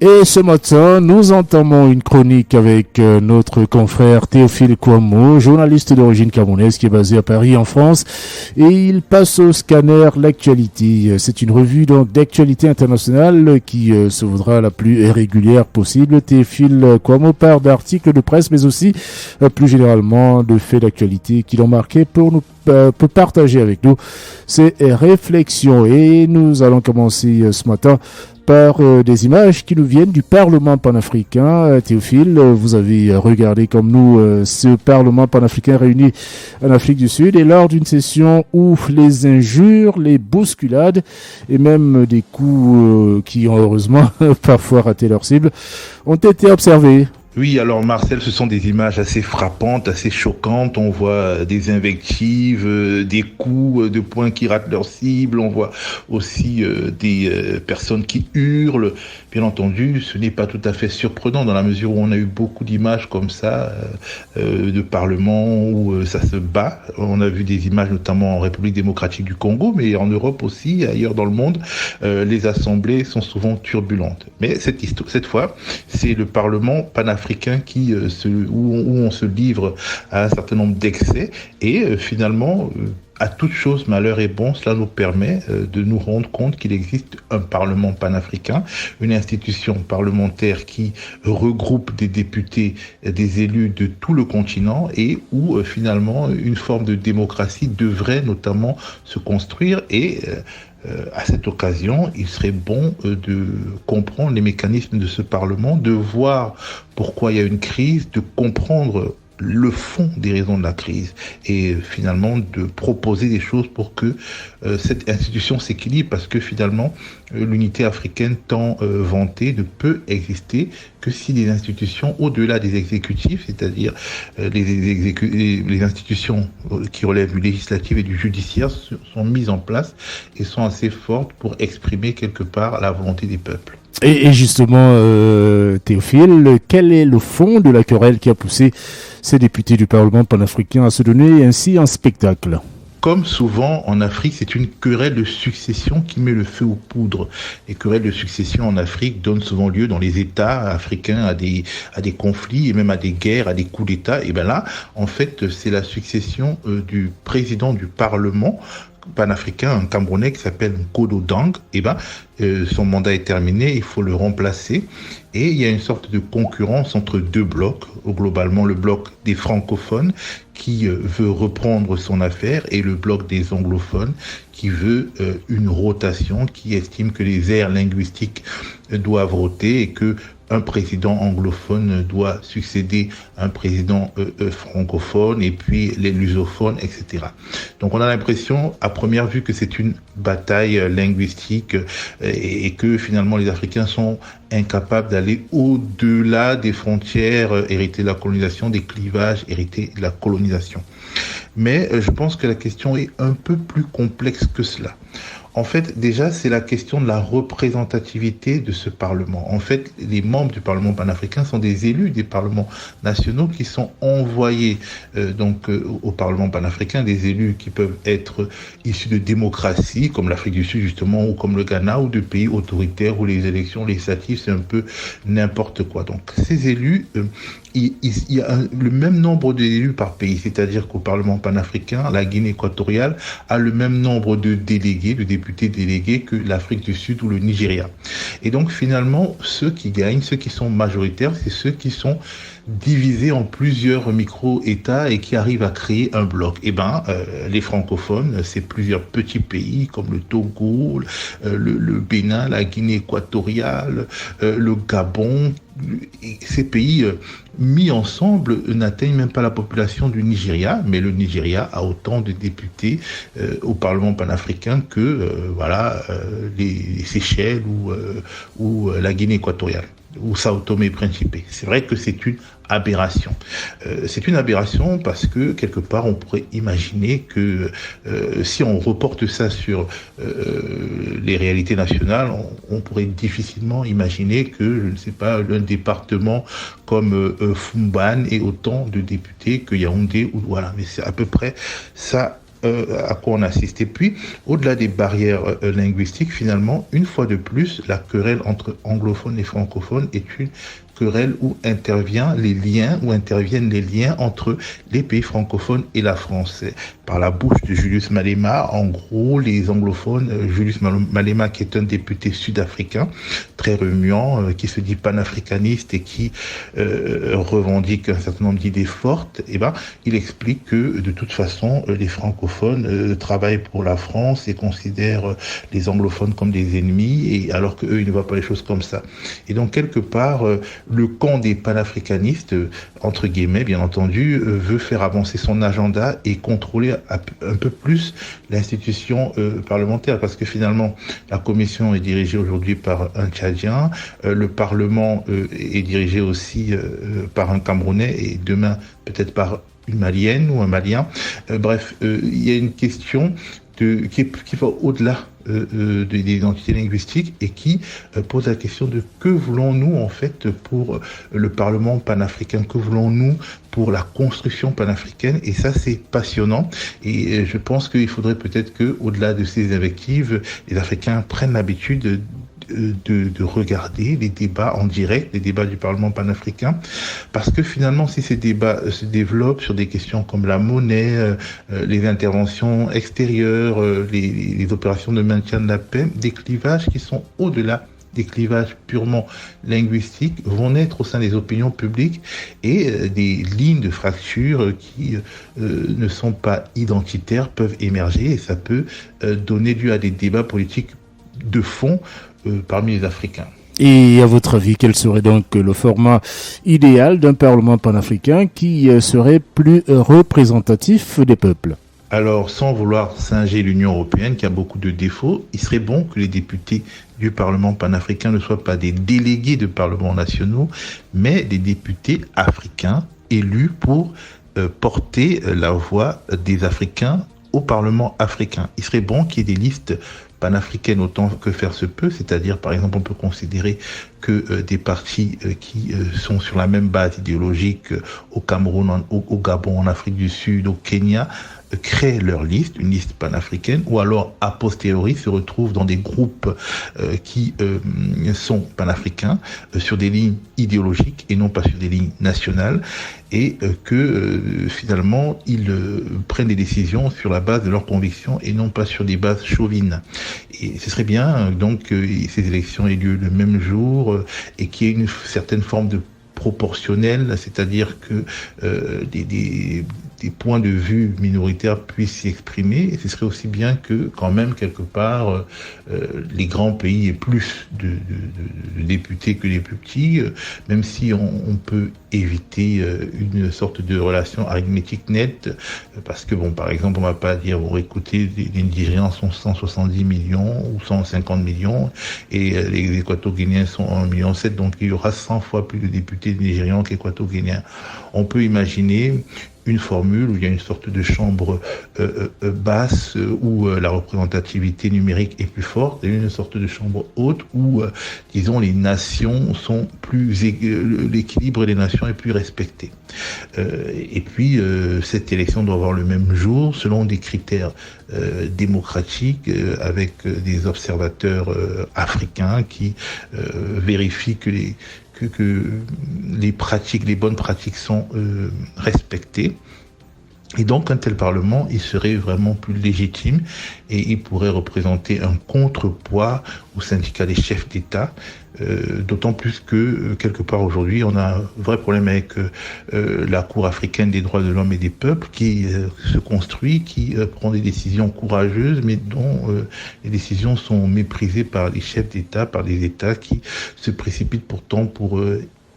Et ce matin, nous entamons une chronique avec notre confrère Théophile Kouamouo, journaliste d'origine camerounaise qui est basé à Paris en France. Et il passe au scanner l'actualité. C'est une revue d'actualité internationale qui se voudra la plus régulière possible. Théophile Kouamouo part d'articles de presse, mais aussi plus généralement de faits d'actualité qui l'ont marqué pour partager avec nous ses réflexions. Et nous allons commencer ce matin par des images qui nous viennent du Parlement panafricain. Théophile, vous avez regardé comme nous ce Parlement panafricain réuni en Afrique du Sud et lors d'une session où les injures, les bousculades et même des coups qui ont heureusement parfois raté leur cible ont été observés. Oui, alors Marcel, ce sont des images assez frappantes, assez choquantes. On voit des invectives, des coups de poing qui ratent leur cible. On voit aussi des personnes qui hurlent. Bien entendu, ce n'est pas tout à fait surprenant dans la mesure où on a eu beaucoup d'images comme ça de parlement où ça se bat. On a vu des images notamment en République démocratique du Congo, mais en Europe aussi, ailleurs dans le monde, les assemblées sont souvent turbulentes. Mais cette fois, c'est le Parlement panafricain où on se livre à un certain nombre d'excès et finalement à toute chose, malheur est bon, cela nous permet de nous rendre compte qu'il existe un Parlement panafricain, une institution parlementaire qui regroupe des députés, des élus de tout le continent et où finalement une forme de démocratie devrait notamment se construire et à cette occasion, il serait bon de comprendre les mécanismes de ce Parlement, de voir pourquoi il y a une crise, de comprendre le fond des raisons de la crise et finalement de proposer des choses pour que cette institution s'équilibre parce que finalement l'unité africaine tant vantée ne peut exister que si les institutions au-delà des exécutifs, c'est-à-dire les institutions qui relèvent du législatif et du judiciaire sont mises en place et sont assez fortes pour exprimer quelque part la volonté des peuples. Et justement, Théophile, quel est le fond de la querelle qui a poussé ces députés du Parlement panafricain à se donner ainsi un spectacle? Comme souvent en Afrique, c'est une querelle de succession qui met le feu aux poudres. Les querelles de succession en Afrique donnent souvent lieu dans les États africains à des conflits et même à des guerres, à des coups d'État. Et bien là, en fait, c'est la succession du président du Parlement panafricain, un Camerounais qui s'appelle Nkodo Dang. Et son mandat est terminé, il faut le remplacer. Et il y a une sorte de concurrence entre deux blocs, globalement le bloc des francophones qui veut reprendre son affaire et le bloc des anglophones qui veut une rotation, qui estime que les aires linguistiques doivent roter et que un président anglophone doit succéder à un président francophone et puis les lusophones, etc. Donc on a l'impression à première vue que c'est une bataille linguistique et que finalement les Africains sont incapables d'aller au-delà des frontières héritées de la colonisation, des clivages hérités de la colonisation. Mais je pense que la question est un peu plus complexe que cela. En fait, déjà, c'est la question de la représentativité de ce Parlement. En fait, les membres du Parlement panafricain sont des élus des parlements nationaux qui sont envoyés au Parlement panafricain, des élus qui peuvent être issus de démocraties, comme l'Afrique du Sud justement, ou comme le Ghana, ou de pays autoritaires où les élections législatives, c'est un peu n'importe quoi. Donc, ces élus... il y a le même nombre d'élus par pays, c'est-à-dire qu'au Parlement panafricain, la Guinée équatoriale a le même nombre de délégués, de députés délégués que l'Afrique du Sud ou le Nigeria. Et donc finalement, ceux qui gagnent, ceux qui sont majoritaires, c'est ceux qui sont divisés en plusieurs micro-États et qui arrivent à créer un bloc. Les francophones, c'est plusieurs petits pays comme le Togo, le Bénin, la Guinée équatoriale, le Gabon. Ces pays mis ensemble n'atteignent même pas la population du Nigeria, mais le Nigeria a autant de députés au Parlement panafricain que les Seychelles ou la Guinée équatoriale ou Sao Tomé et Principe. C'est vrai que c'est une aberration. C'est une aberration parce que quelque part on pourrait imaginer que si on reporte ça sur les réalités nationales, on pourrait difficilement imaginer que, je ne sais pas, un département comme Fumban ait autant de députés que Yaoundé ou voilà. Mais c'est à peu près ça à quoi on assiste. Et puis, au-delà des barrières linguistiques, finalement, une fois de plus, la querelle entre anglophones et francophones est une querelle où interviennent les liens entre les pays francophones et la France. Par la bouche de Julius Malema, en gros, les anglophones, Julius Malema, qui est un député sud-africain, très remuant, qui se dit panafricaniste et qui revendique un certain nombre d'idées fortes, il explique que, de toute façon, les francophones travaillent pour la France et considèrent les anglophones comme des ennemis, et alors qu'eux, ils ne voient pas les choses comme ça. Et donc, quelque part, le camp des panafricanistes, entre guillemets, bien entendu, veut faire avancer son agenda et contrôler un peu plus l'institution parlementaire, parce que finalement, la commission est dirigée aujourd'hui par un Tchadien, le Parlement est dirigé aussi par un Camerounais, et demain peut-être par une Malienne ou un Malien. Bref, il y a une question qui va au-delà des identités linguistiques et qui pose la question de que voulons-nous en fait pour le Parlement panafricain, que voulons-nous pour la construction panafricaine, et ça c'est passionnant, et je pense qu'il faudrait peut-être que, au-delà de ces invectives, les Africains prennent l'habitude de regarder les débats en direct, les débats du Parlement panafricain, parce que finalement, si ces débats se développent sur des questions comme la monnaie, les interventions extérieures, les opérations de maintien de la paix, des clivages qui sont au-delà des clivages purement linguistiques vont naître au sein des opinions publiques, et des lignes de fracture qui ne sont pas identitaires peuvent émerger, et ça peut donner lieu à des débats politiques de fond parmi les Africains. Et à votre avis, quel serait donc le format idéal d'un Parlement panafricain qui serait plus représentatif des peuples ? Alors, sans vouloir singer l'Union européenne, qui a beaucoup de défauts, il serait bon que les députés du Parlement panafricain ne soient pas des délégués de parlements nationaux, mais des députés africains élus pour porter la voix des Africains au Parlement africain. Il serait bon qu'il y ait des listes panafricaine autant que faire se peut, c'est-à-dire par exemple on peut considérer que des partis qui sont sur la même base idéologique au Cameroun, au Gabon, en Afrique du Sud, au Kenya, créent leur liste, une liste panafricaine, ou alors a posteriori se retrouvent dans des groupes qui sont panafricains sur des lignes idéologiques et non pas sur des lignes nationales, et que finalement ils prennent des décisions sur la base de leurs convictions et non pas sur des bases chauvines. Et ce serait bien donc que ces élections aient lieu le même jour et qu'il y ait une certaine forme de proportionnel, c'est-à-dire que des points de vue minoritaires puissent s'y exprimer. Et ce serait aussi bien que, quand même, quelque part, les grands pays aient plus de députés que les plus petits, même si on peut éviter une sorte de relation arithmétique nette, parce que, bon, par exemple, on va pas dire, bon, écoutez, les Nigérians sont 170 millions ou 150 millions, et les Équato-Guinéens sont 1,7 million, donc il y aura 100 fois plus de députés nigérians qu'équato-guinéens. On peut imaginer une formule où il y a une sorte de chambre basse où la représentativité numérique est plus forte, et une sorte de chambre haute où, disons, les nations sont plus l'équilibre des nations est plus respecté. Et puis cette élection doit avoir le même jour selon des critères démocratiques avec des observateurs africains qui vérifient que les bonnes pratiques sont respectées. Et donc, un tel Parlement, il serait vraiment plus légitime et il pourrait représenter un contrepoids aux syndicats des chefs d'État, d'autant plus que, quelque part aujourd'hui, on a un vrai problème avec la Cour africaine des droits de l'homme et des peuples qui se construit, qui prend des décisions courageuses, mais dont les décisions sont méprisées par les chefs d'État, par les États qui se précipitent pourtant pour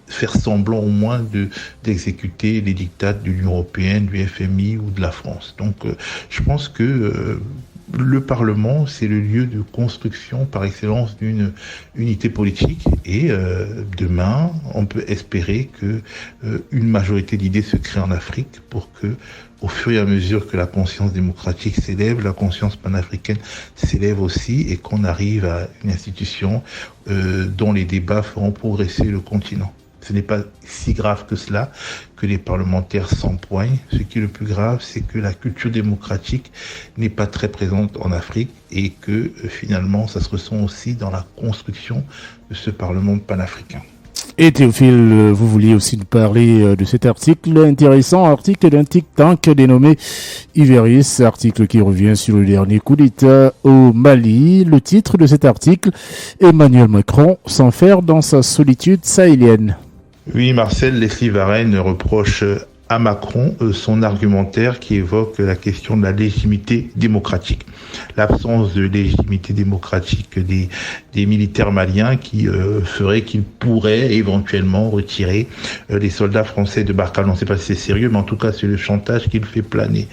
faire semblant au moins d'exécuter les dictats de l'Union européenne, du FMI ou de la France. Donc je pense que le Parlement, c'est le lieu de construction par excellence d'une unité politique, et demain, on peut espérer que une majorité d'idées se crée en Afrique pour que, au fur et à mesure que la conscience démocratique s'élève, la conscience panafricaine s'élève aussi, et qu'on arrive à une institution dont les débats feront progresser le continent. Ce n'est pas si grave que cela, que les parlementaires s'empoignent. Ce qui est le plus grave, c'est que la culture démocratique n'est pas très présente en Afrique et que finalement, ça se ressent aussi dans la construction de ce Parlement panafricain. Et Théophile, vous vouliez aussi nous parler de cet article intéressant, article d'un think tank dénommé Iveris, article qui revient sur le dernier coup d'État au Mali. Le titre de cet article, Emmanuel Macron s'enferme dans sa solitude sahélienne. Oui, Marcel, Leslie Varenne reproche à Macron son argumentaire qui évoque la question de la légitimité démocratique. L'absence de légitimité démocratique des militaires maliens qui ferait qu'ils pourraient éventuellement retirer les soldats français de Barkhane. On ne sait pas si c'est sérieux, mais en tout cas c'est le chantage qu'il fait planer.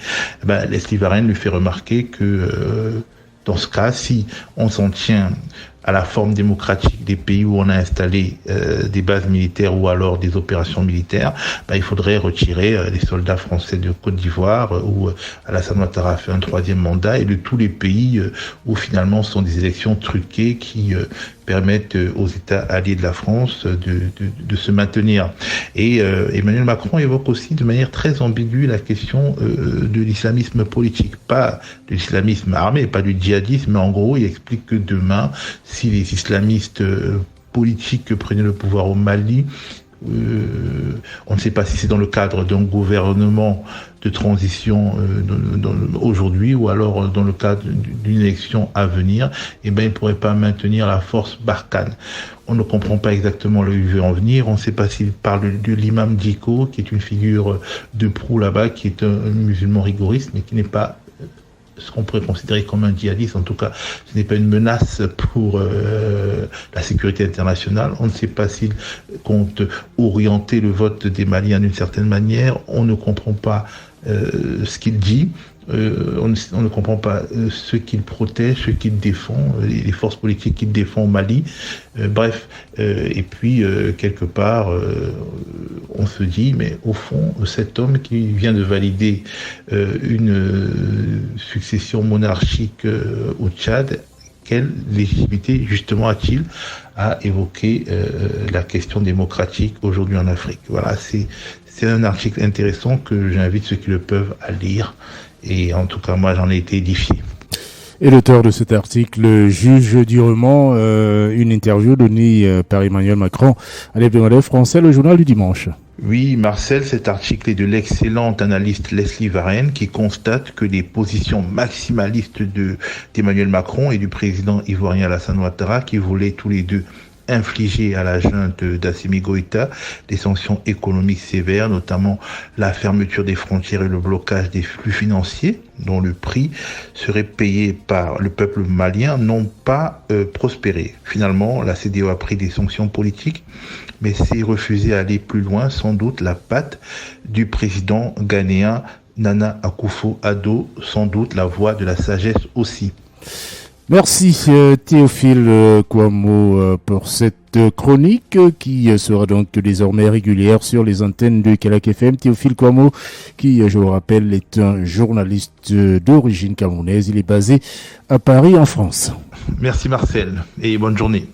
Leslie Varenne lui fait remarquer que dans ce cas, si on s'en tient à la forme démocratique des pays où on a installé des bases militaires ou alors des opérations militaires, il faudrait retirer les soldats français de Côte d'Ivoire où Alassane Ouattara a fait un 3e mandat et de tous les pays où finalement ce sont des élections truquées qui permettent aux États alliés de la France de se maintenir. Et Emmanuel Macron évoque aussi de manière très ambiguë la question de l'islamisme politique, pas de l'islamisme armé, pas du djihadisme, mais en gros il explique que demain, si les islamistes politiques prenaient le pouvoir au Mali, on ne sait pas si c'est dans le cadre d'un gouvernement de transition aujourd'hui ou alors dans le cadre d'une élection à venir, ils ne pourraient pas maintenir la force Barkhane. On ne comprend pas exactement là où il veut en venir. On ne sait pas s'il parle de l'imam Diko, qui est une figure de proue là-bas, qui est un musulman rigoriste, mais qui n'est pas ce qu'on pourrait considérer comme un djihadiste. En tout cas, ce n'est pas une menace pour la sécurité internationale. On ne sait pas s'il compte orienter le vote des Maliens d'une certaine manière. On ne comprend pas ce qu'il dit. On ne comprend pas ce qu'il protège, ce qu'il défend, les forces politiques qu'il défend au Mali. Et puis quelque part, on se dit, mais au fond, cet homme qui vient de valider une succession monarchique au Tchad, quelle légitimité justement a-t-il à évoquer la question démocratique aujourd'hui en Afrique? Voilà, c'est un article intéressant que j'invite ceux qui le peuvent à lire. Et en tout cas, moi, j'en ai été édifié. Et l'auteur de cet article juge durement une interview donnée par Emmanuel Macron à l'hebdomadaire français, le Journal du Dimanche. Oui, Marcel, cet article est de l'excellente analyste Leslie Varenne qui constate que les positions maximalistes d'Emmanuel Macron et du président ivoirien Alassane Ouattara, qui voulaient tous les deux infliger à la junte d'Assimi Goïta des sanctions économiques sévères, notamment la fermeture des frontières et le blocage des flux financiers, dont le prix serait payé par le peuple malien, n'ont pas prospéré. Finalement, la CEDEAO a pris des sanctions politiques, mais s'est refusé à aller plus loin, sans doute la patte du président ghanéen Nana Akufo-Addo, sans doute la voix de la sagesse aussi. Merci Théophile Kouamouo pour cette chronique qui sera donc désormais régulière sur les antennes de Kelak FM. Théophile Kouamouo qui, je le rappelle, est un journaliste d'origine camerounaise. Il est basé à Paris en France. Merci Marcel et bonne journée.